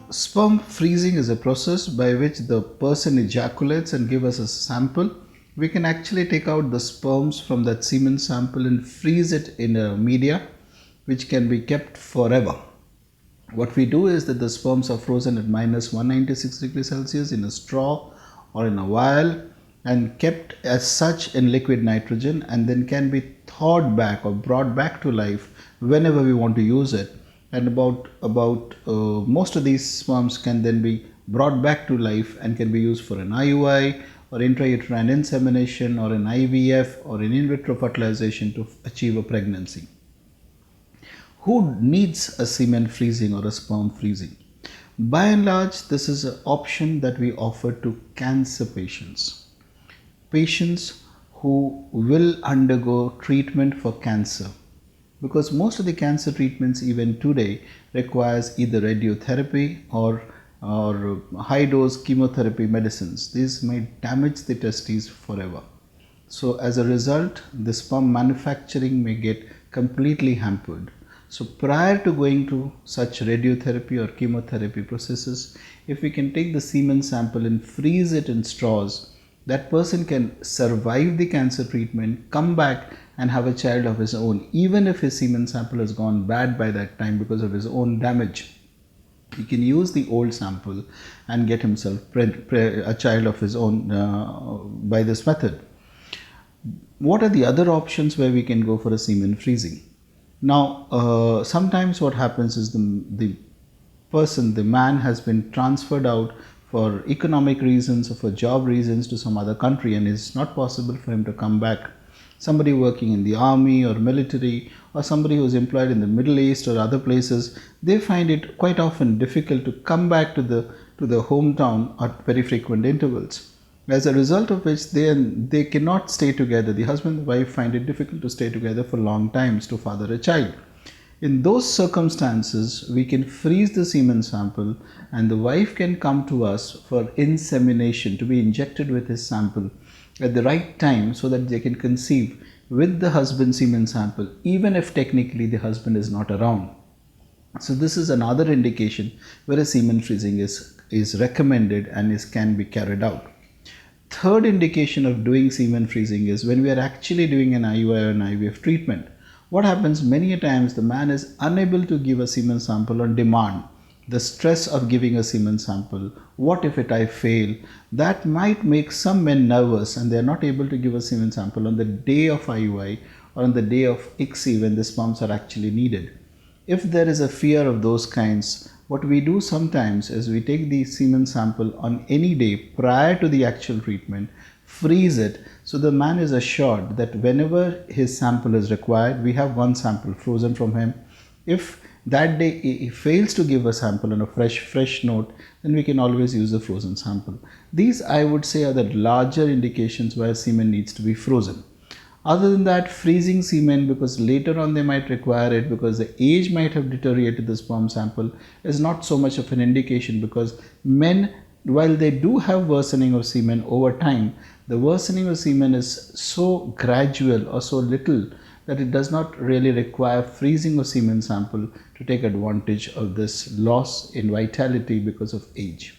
Sperm freezing is a process by which the person ejaculates and give us a sample. We can actually take out the sperms from that semen sample and freeze it in a media which can be kept forever. What we do is that the sperms are frozen at minus 196 degrees Celsius in a straw or in a vial and kept as such in liquid nitrogen, and then can be thawed back or brought back to life whenever we want to use it. And most of these sperms can then be brought back to life and can be used for an IUI or intrauterine insemination or an IVF or an in vitro fertilization to achieve a pregnancy. Who needs a semen freezing or a sperm freezing? By and large, this is an option that we offer to cancer patients. Patients who will undergo treatment for cancer. Because most of the cancer treatments even today requires either radiotherapy or high dose chemotherapy medicines. These may damage the testes forever. So as a result, the sperm manufacturing may get completely hampered. So prior to going to such radiotherapy or chemotherapy processes, if we can take the semen sample and freeze it in straws, that person can survive the cancer treatment, come back and have a child of his own, even if his semen sample has gone bad by that time because of his own damage. He can use the old sample and get himself a child of his own by this method. What are the other options where we can go for a semen freezing? Now, sometimes what happens is the man has been transferred out for economic reasons or for job reasons to some other country, and it's not possible for him to come back. Somebody working in the army or military, or somebody who is employed in the Middle East or other places, they find it quite often difficult to come back to the hometown at very frequent intervals. As a result of which they cannot stay together. The husband and wife find it difficult to stay together for long times to father a child. In those circumstances, we can freeze the semen sample and the wife can come to us for insemination to be injected with his sample at the right time so that they can conceive with the husband's semen sample, even if technically the husband is not around. So this is another indication where a semen freezing is recommended and can be carried out. Third indication of doing semen freezing is when we are actually doing an IUI or an IVF treatment. What happens many a times, the man is unable to give a semen sample on demand. The stress of giving a semen sample, what if I fail, that might make some men nervous and they are not able to give a semen sample on the day of IUI or on the day of ICSI when the sperms are actually needed. If there is a fear of those kinds, what we do sometimes is we take the semen sample on any day prior to the actual treatment, freeze it, so the man is assured that whenever his sample is required, we have one sample frozen from him. If that day he fails to give a sample on a fresh note, then we can always use a frozen sample. These, I would say, are the larger indications where semen needs to be frozen. Other than that, freezing semen, because later on they might require it because the age might have deteriorated the sperm sample, is not so much of an indication, because men, while they do have worsening of semen over time, the worsening of semen is so gradual or so little that it does not really require freezing of semen sample to take advantage of this loss in vitality because of age.